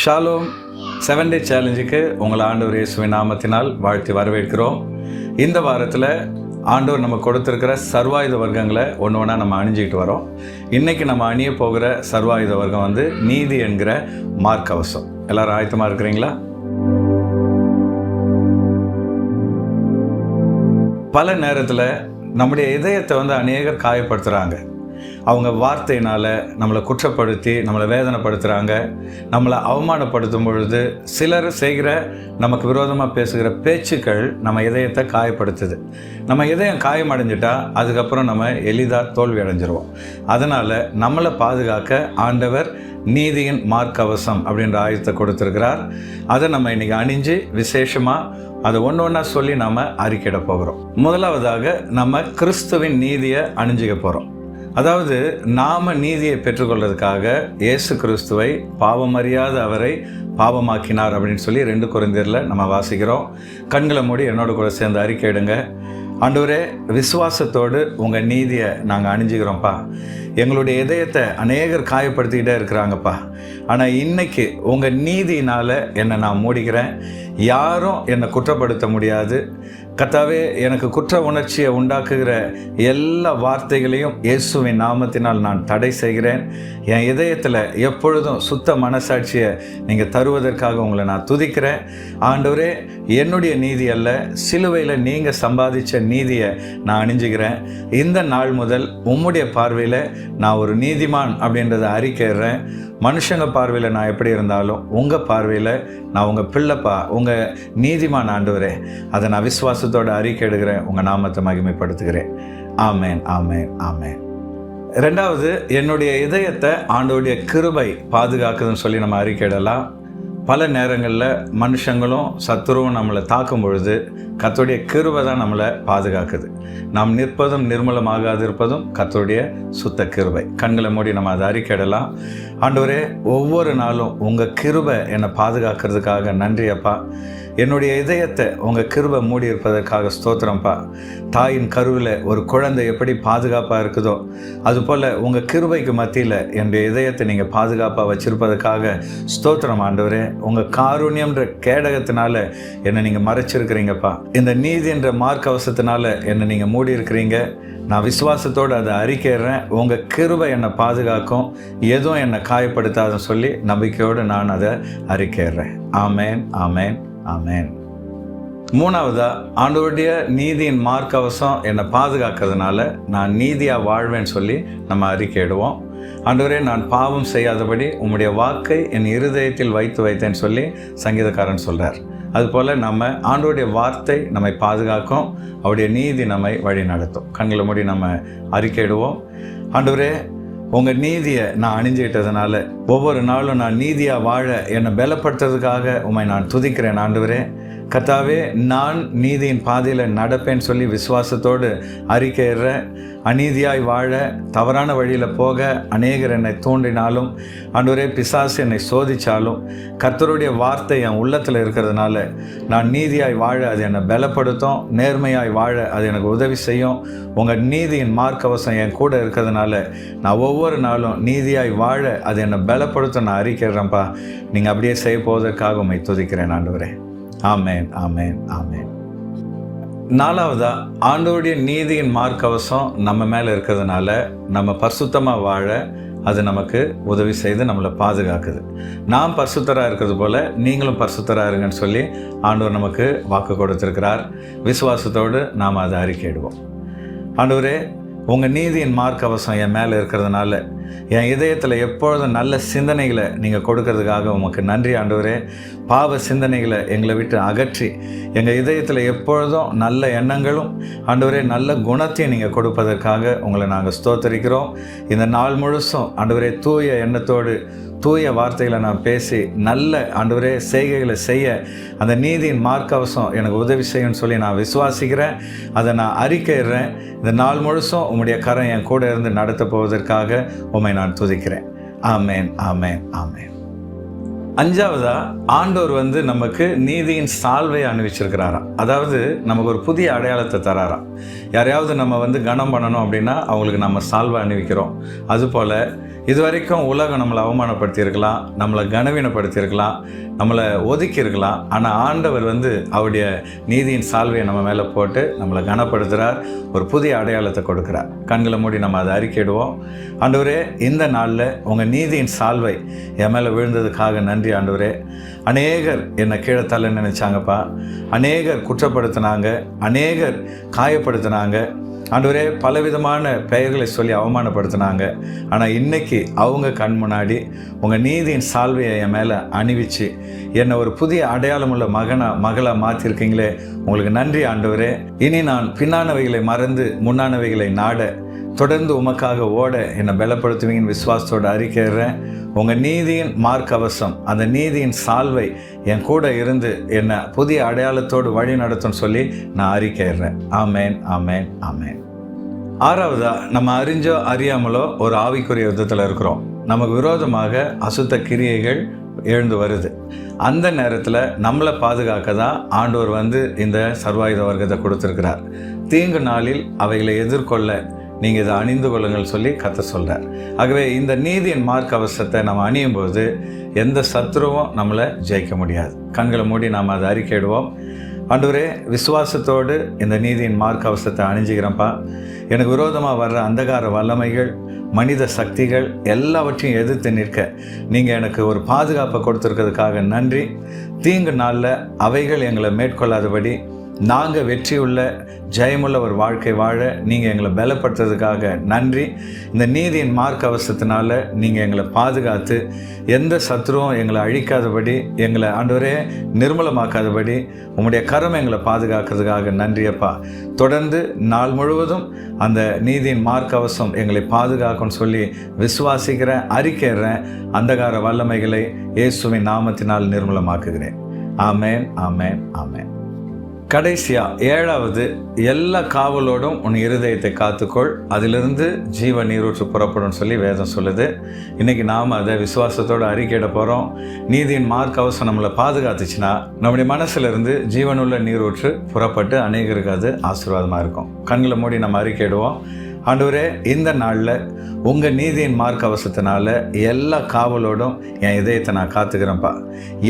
Shalom 7 டே சேலஞ்சுக்கு உங்களை ஆண்டவர் இயேசுவின் நாமத்தினால் வாழ்த்தி வரவேற்கிறோம். இந்த வாரத்தில் ஆண்டவர் நம்ம கொடுத்துருக்கிற சர்வாயுத வர்க்கங்களை ஒன்று ஒன்றா நம்ம அணிஞ்சிக்கிட்டு வரோம். இன்றைக்கி நம்ம அணிய போகிற சர்வாயுத வர்க்கம் நீதி என்கிற மார்க்கவசம். எல்லோரும் ஆயத்தமாக இருக்கிறீங்களா? பல நேரத்தில் நம்முடைய இதயத்தை அநேகர் காயப்படுத்துகிறாங்க. அவங்க வார்த்தையினால் நம்மளை குற்றப்படுத்தி நம்மளை வேதனைப்படுத்துகிறாங்க. நம்மளை அவமானப்படுத்தும் பொழுது சிலர் செய்கிற நமக்கு விரோதமாக பேசுகிற பேச்சுக்கள் நம்ம இதயத்தை காயப்படுத்துது. நம்ம இதயம் காயமடைஞ்சிட்டா அதுக்கப்புறம் நம்ம எளிதாக தோல்வி அடைஞ்சிருவோம். அதனால் நம்மளை பாதுகாக்க ஆண்டவர் நீதியின் மார்க்கவசம் அப்படின்ற ஆயுதத்தை கொடுத்துருக்கிறார். அதை நம்ம இன்றைக்கி அணிஞ்சு விசேஷமாக அதை ஒன்று ஒன்றா சொல்லி நாம் அறிக்கையிட போகிறோம். முதலாவதாக நம்ம கிறிஸ்துவின் நீதியை அணிஞ்சிக்க போகிறோம். அதாவது நாம் நீதியை பெற்றுக்கொள்றதுக்காக இயேசு கிறிஸ்துவை பாவமறியாத அவரை பாவமாக்கினார் அப்படின்னு சொல்லி 2 கொரிந்தியரில் நம்ம வாசிக்கிறோம். கண்களை மூடி என்னோட கூட சேர்ந்து அறிக்கையிடுங்க. ஆண்டவரே, விசுவாசத்தோடு உங்கள் நீதியை நாங்கள் அணிஞ்சிக்கிறோம்ப்பா. எங்களுடைய இதயத்தை அநேகர் காயப்படுத்திக்கிட்டே இருக்கிறாங்கப்பா. ஆனால் இன்னைக்கு உங்கள் நீதியினால் என்னை நான் மூடிக்கிறேன். யாரும் என்னை குற்றப்படுத்த முடியாது. கர்த்தாவே, எனக்கு குற்ற உணர்ச்சியை உண்டாக்குகிற எல்லா வார்த்தைகளையும் இயேசுவின் நாமத்தினால் நான் தடை செய்கிறேன். என் இதயத்தில் எப்பொழுதும் சுத்த மனசாட்சியை நீங்கள் தருவதற்காக உங்களை நான் துதிக்கிறேன். ஆண்டவரே, என்னுடைய நீதி அல்ல, சிலுவையில் நீங்கள் சம்பாதித்த நீதியை நான் அணிஞ்சுக்கிறேன். இந்த நாள் முதல் உம்முடைய பார்வையில் நான் ஒரு நீதிமான் அப்படின்றத அறிக்கைறேன். மனுஷங்க பார்வையில் நான் எப்படி இருந்தாலும் உங்கள் பார்வையில் நான் உங்கள் பிள்ளைப்பா, உங்கள் நீதிமான் ஆண்டவரே. அதை நான் விசுவாசத்தோடு அறிக்கை எடுக்கிறேன். உங்கள் நாமத்தை மகிமைப்படுத்துகிறேன். ஆமேன், ஆமேன், ஆமேன். 2வது, என்னுடைய இதயத்தை ஆண்டவருடைய கிருபை பாதுகாக்குதுன்னு சொல்லி நம்ம அறிக்கையிடலாம். பல நேரங்களில் மனுஷங்களும் சத்துருவும் நம்மளை தாக்கும் பொழுது கர்த்தருடைய கிருபை தான் நம்மளை பாதுகாக்குது. நாம் நிற்பதும் நிர்மலமாகாது இருப்பதும் கர்த்தருடைய சுத்த கிருபை. கண்களை மூடி நம்ம அதை அறிக்கையிடலாம். ஆண்டவரே, ஒவ்வொரு நாளும் உங்கள் கிருபை என்னை பாதுகாக்கிறதுக்காக நன்றி அப்பா. என்னுடைய இதயத்தை உங்கள் கிருபை மூடி இருப்பதற்காக ஸ்தோத்திரம்ப்பா. தாயின் கருவில் ஒரு குழந்தை எப்படி பாதுகாப்பாக இருக்குதோ அதுபோல் உங்கள் கிருபைக்கு மத்தியில் என்னுடைய இதயத்தை நீங்கள் பாதுகாப்பாக வச்சுருப்பதற்காக ஸ்தோத்திரம் ஆண்டவரே. உங்கள் காருண்யம்ன்ற கேடகத்தினால என்னை நீங்கள் மறைச்சிருக்கிறீங்கப்பா. இந்த நீதின்ற மார்க்கவசத்தினால என்னை நீங்கள் மூடி இருக்கிறீங்க. நான் விசுவாசத்தோடு அதை அறிக்கைறேன். உங்கள் கிருபை என்னை பாதுகாக்கும், எதுவும் என்னை காயப்படுத்தாதுன்னு சொல்லி நம்பிக்கையோடு நான் அதை அறிக்கைறேன். ஆமேன், ஆமேன், ஆமேன். 3வது, ஆண்டவருடைய நீதியின் மார்க்கவசம் என்னை பாதுகாக்கிறதுனால நான் நீதியாக வாழ்வேன்னு சொல்லி நம்ம அறிக்கையிடுவோம். ஆண்டவரே, நான் பாவம் செய்யாதபடி உம்முடைய வாக்கை என் இருதயத்தில் வைத்தேன்னு சொல்லி சங்கீதக்காரன் சொல்கிறார். அதுபோல் நம்ம ஆண்டவருடைய வார்த்தை நம்மை பாதுகாக்கும், அவருடைய நீதி நம்மை வழி நடத்தும். கண்களை மூடி நம்ம அறிக்கையிடுவோம். ஆண்டவரே, உங்கள் நீதியை நான் அணிஞ்சிக்கிட்டதுனால ஒவ்வொரு நாளும் நான் நீதியாக வாழ என்னை பலப்படுத்துறதுக்காக உம்மை நான் துதிக்கிறேன். ஆண்டவரே, கர்த்தாவே, நான் நீதியின் பாதையில் நடப்பேன்னு சொல்லி விசுவாசத்தோடு அறிக்கையிடுற. அநீதியாய் வாழ, தவறான வழியில் போக அநேகர் என்னை தூண்டினாலும், ஆண்டவரே, பிசாசு என்னை சோதித்தாலும் கர்த்தருடைய வார்த்தை என் உள்ளத்தில் இருக்கிறதுனால நான் நீதியாய் வாழ அது என்னை பலப்படுத்தும். நேர்மையாய் வாழ அது எனக்கு உதவி செய்யும். உங்கள் நீதியின் மார்க்கவசம் என் கூட இருக்கிறதுனால நான் ஒவ்வொரு நாளும் நீதியாய் வாழ அது என்னை பலப்படுத்தும். நான் அறிக்கிறேன்ப்பா. நீங்கள் அப்படியே செய்ய போவதற்காக உம்மை துதிக்கிறேன் ஆண்டவரே. ஆமேன், ஆமேன், ஆமேன். 4வது, ஆண்டவருடைய நீதியின் மார்க்கவசம் நம்ம மேலே இருக்கிறதுனால நம்ம பரிசுத்தமாக வாழ அது நமக்கு உதவி செய்து நம்மளை பாதுகாக்குது. நாம் பரிசுத்தராக இருக்கிறது போல் நீங்களும் பரிசுத்தராக இருங்கன்னு சொல்லி ஆண்டவர் நமக்கு வாக்கு கொடுத்துருக்கிறார். விசுவாசத்தோடு நாம் அதை அறிக்கையிடுவோம். ஆண்டவரே, உங்கள் நீதியின் மார்க்கவசம் என் மேலே இருக்கிறதுனால என் இதயத்தில் எப்பொழுதும் நல்ல சிந்தனைகளை நீங்கள் கொடுக்கறதுக்காக உமக்கு நன்றி ஆண்டவரே. பாவ சிந்தனைகளை எங்களை விட்டு அகற்றி எங்கள் இதயத்தில் எப்பொழுதும் நல்ல எண்ணங்களும் ஆண்டவரே நல்ல குணத்தையும் நீங்கள் கொடுப்பதற்காக உங்களை நாங்கள் ஸ்தோத்தரிக்கிறோம். இந்த நாள் முழுசும் ஆண்டவரே தூய எண்ணத்தோடு தூய வார்த்தைகளை நான் பேசி நல்ல ஆண்டவரே செய்கைகளை செய்ய அந்த நீதியின் மார்க்கவசம் எனக்கு உதவி செய்யும்னு சொல்லி நான் விசுவாசிக்கிறேன். அதை நான் அறிக்கைறேன். இந்த நாள் முழுசும் உம்முடைய கரம் என் கூட இருந்து நடத்த போவதற்காக உம்மை நான் துதிக்கிறேன். ஆமேன், ஆமேன், ஆமேன். 5வது, ஆண்டவர் நமக்கு நீதியின் சால்வை அணிவிச்சிருக்கிறாராம். அதாவது நமக்கு ஒரு புதிய அடையாளத்தை தராராம். யாரையாவது நம்ம கனம் பண்ணணும் அப்படின்னா அவங்களுக்கு நம்ம சால்வை அணிவிக்கிறோம். அதுபோல் இதுவரைக்கும் உலகம் நம்மளை அவமானப்படுத்தியிருக்கலாம், நம்மளை கனவீனப்படுத்தியிருக்கலாம், நம்மளை ஒதுக்கியிருக்கலாம். ஆனால் ஆண்டவர் அவருடைய நீதியின் சால்வையை நம்ம மேலே போட்டு நம்மளை கனப்படுத்துகிறார், ஒரு புதிய அடையாளத்தை கொடுக்குறார். கண்களை மூடி நம்ம அதை அறிக்கையிடுவோம். ஆண்டவரே, இந்த நாளில் உங்கள் நீதியின் சால்வை என் மேலே விழுந்ததுக்காக நன்றி ஆண்டவரே. அநேகர் என்னை கீழே தள்ள நினைச்சாங்கப்பா, அநேகர் குற்றப்படுத்தினாங்க, அநேகர் காயப்படுத்தினாங்க ஆண்டவரே, பலவிதமான பெயர்களை சொல்லி அவமானப்படுத்தினாங்க. ஆனால் இன்னைக்கு அவங்க கண் முன்னாடி உங்கள் நீதியின் சால்வையை என் மேலே அணிவிச்சு என்னை ஒரு புதிய அடையாளமுள்ள மகளாக மாற்றிருக்கீங்களே, உங்களுக்கு நன்றி ஆண்டவரே. இனி நான் பின்னானவைகளை மறந்து முன்னானவைகளை நாட தொடர்ந்து உமக்காக ஓட என்னை பலப்படுத்துவீங்கன்னு விசுவாசத்தோடு அறிக்கைறேன். உங்கள் நீதியின் மார்க்கவசம், அந்த நீதியின் சால்வை என் கூட இருந்து என்னை புதிய அடையாளத்தோடு வழி நடத்தும்னு சொல்லி நான் அறிக்கைறேன். ஆமேன், ஆமேன், ஆமேன். ஆறாவதா, நம்ம அறிஞ்சோ அறியாமலோ ஒரு ஆவிக்குரிய யுத்தத்தில் இருக்கிறோம். நமக்கு விரோதமாக அசுத்த கிரியைகள் எழுந்து வருது. அந்த நேரத்தில் நம்மளை பாதுகாக்க தான் ஆண்டவர் இந்த சர்வாயுத வர்க்கத்தை கொடுத்துருக்கிறார். தீங்கு நாளில் அவைகளை எதிர்கொள்ள நீங்கள் இதை அணிந்து கொள்ளுங்கள் சொல்லி கர்த்தர் சொல்கிறார். ஆகவே இந்த நீதியின் மார்க்கவசத்தை நம்ம அணியும் போது எந்த சத்துருவும் நம்மளை ஜெயிக்க முடியாது. கண்களை மூடி நாம் அதை அறிக்கையிடுவோம். ஆண்டவரே, விசுவாசத்தோடு இந்த நீதியின் மார்க்கவசத்தை அணிஞ்சிக்கிறேன்ப்பா. எனக்கு விரோதமாக வர்ற அந்தகார வல்லமைகள், மனித சக்திகள் எல்லாவற்றையும் எதிர்த்து நிற்க நீங்கள் எனக்கு ஒரு பாதுகாப்பை கொடுத்துருக்கிறதுக்காக நன்றி. தீங்கு நாளில் அவைகள் எங்களை மேற்கொள்ளாதபடி நாங்கள் வெற்றியுள்ள ஜெயமுள்ள ஒரு வாழ்க்கை வாழ நீங்கள் எங்களை பலப்படுத்துறதுக்காக நன்றி. இந்த நீதியின் மார்க்க அவசரத்தினால நீங்கள் எங்களை பாதுகாத்து எந்த சத்துருவும் எங்களை அழிக்காதபடி, எங்களை ஆண்டவரே நிர்மூலமாக்காதபடி உங்களுடைய கரம் எங்களை பாதுகாக்கிறதுக்காக நன்றியப்பா. தொடர்ந்து நாள் முழுவதும் அந்த நீதியின் மார்க்க அவசரம் எங்களை பாதுகாக்கும்னு சொல்லி விசுவாசிக்கிறேன், அறிக்கைறேன். அந்தகார வல்லமைகளை இயேசுவின் நாமத்தினால் நிர்மூலமாக்குகிறேன். ஆமேன், ஆமேன், ஆமேன். கடைசியா, ஏழாவது, எல்லா காவலோடும் உன் இருதயத்தை காத்துக்கொள், அதிலிருந்து ஜீவ நீரூற்று புறப்படும் சொல்லி வேதம் சொல்லுது. இன்றைக்கி நாம் அதை விசுவாசத்தோடு அறிக்கையிட போகிறோம். நீதியின் மார்க்க அவசரம் நம்மளை பாதுகாத்துச்சுன்னா நம்முடைய மனசுலேருந்து ஜீவனுள்ள நீரூற்று புறப்பட்டு அநேகருக்கு அது ஆசீர்வாதமாக இருக்கும். கண்களை மூடி நம்ம அறிக்கையிடுவோம். ஆண்டவரே, இந்த நாளில் உங்கள் நீதியின் மார்க்க அவசரத்தினால எல்லா காவலோடும் என் இதயத்தை நான் காத்துக்கிறேன்ப்பா.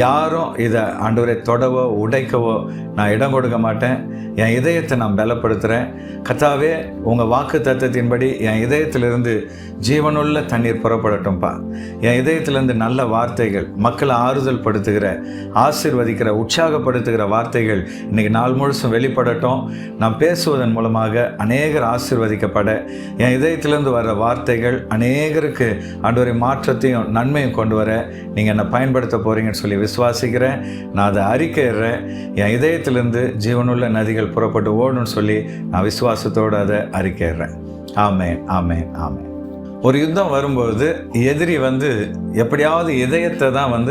யாரும் இதை ஆண்டவரே தொடவோ உடைக்கவோ நான் இடம் கொடுக்க மாட்டேன். என் இதயத்தை நான் பலப்படுத்துகிறேன். கர்த்தாவே, உங்கள் வாக்கு தத்தத்தின்படி என் இதயத்திலிருந்து ஜீவனுள்ள தண்ணீர் புறப்படட்டும்ப்பா. என் இதயத்திலேருந்து நல்ல வார்த்தைகள், மக்களை ஆறுதல் படுத்துகிற, ஆசீர்வதிக்கிற, உற்சாகப்படுத்துகிற வார்த்தைகள் இன்றைக்கி நாள் முழுசும் வெளிப்படட்டும். நான் பேசுவதன் மூலமாக அநேகர் ஆசீர்வதிக்கப்பட, என் இதயத்திலேருந்து வர்ற வார்த்தைகள் அநேகருக்கு ஆண்டவரை மாற்றத்தையும் நன்மையும் கொண்டு வர நீங்கள் என்னை பயன்படுத்த போகிறீங்கன்னு சொல்லி விசுவாசிக்கிறேன். நான் அதை அறிக்கைறேன். என் இதயத்திலிருந்து ஜீவனுள்ள நதிகள் புறப்பட்டு ஓடணும்னு சொல்லி நான் விசுவாசத்தோடு அதை அறிக்கைறேன். ஆமேன், ஆமேன், ஆமேன். ஒரு யுத்தம் வரும்போது எதிரி எப்படியாவது இதயத்தை தான்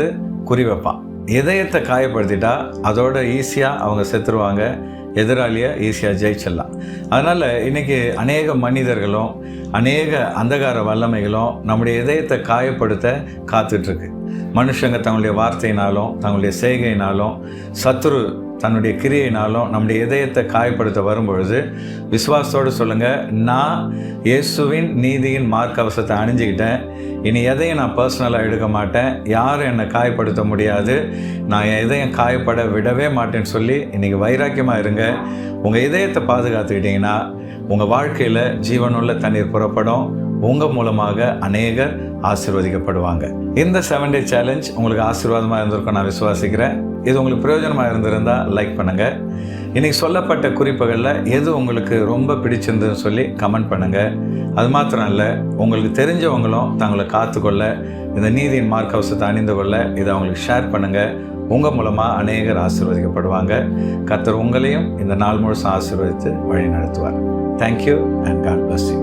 குறி வைப்பான். இதயத்தை காயப்படுத்திட்டா அதோட ஈஸியாக அவங்க செத்துருவாங்க, எதிராளியை ஈஸியாக ஜெயிச்சிடலாம். அதனால் இன்றைக்கி அநேக மனிதர்களும் அநேக அந்தகார வல்லமைகளும் நம்முடைய இதயத்தை காயப்படுத்த காத்துட்ருக்கு. மனுஷங்க தங்களுடைய வார்த்தையினாலும் தங்களுடைய செய்கையினாலும் சத்துரு தன்னுடைய கிரியையினாலும் நம்முடைய இதயத்தை காயப்படுத்த வரும்பொழுது விசுவாசத்தோடு சொல்லுங்கள், நான் இயேசுவின் நீதியின் மார்க்க அவசரத்தை அணிஞ்சிக்கிட்டேன். இனி எதையும் நான் பர்சனலாக எடுக்க மாட்டேன். யாரும் என்னை காயப்படுத்த முடியாது. நான் என் இதயம் காயப்பட விடவே மாட்டேன்னு சொல்லி இன்றைக்கி வைராக்கியமாக இருங்க. உங்கள் இதயத்தை பாதுகாத்துக்கிட்டிங்கன்னா உங்கள் வாழ்க்கையில் ஜீவனுள்ள தண்ணீர் புறப்படும். உங்கள் மூலமாக அநேகர் ஆசீர்வதிக்கப்படுவாங்க. இந்த 7 Day சேலஞ்ச் உங்களுக்கு ஆசீர்வாதமாக இருந்திருக்கும் நான் விசுவாசிக்கிறேன். இது உங்களுக்கு பிரயோஜனமாக இருந்திருந்தால் லைக் பண்ணுங்கள். இன்றைக்கி சொல்லப்பட்ட குறிப்புகளில் எது உங்களுக்கு ரொம்ப பிடிச்சிருந்ததுன்னு சொல்லி கமெண்ட் பண்ணுங்கள். அது மாத்திரம் இல்லை, உங்களுக்கு தெரிஞ்சவங்களும் தங்களை காத்துக்கொள்ள, இந்த நீதியின் மார்க்க அவசரத்தை அணிந்து கொள்ள இதை அவங்களுக்கு ஷேர் பண்ணுங்கள். உங்கள் மூலமாக அநேகர் ஆசீர்வதிக்கப்படுவாங்க. கர்த்தர் உங்களையும் இந்த நாள் முழுசும் ஆசீர்வதித்து வழி நடத்துவார். Thank you and God bless you.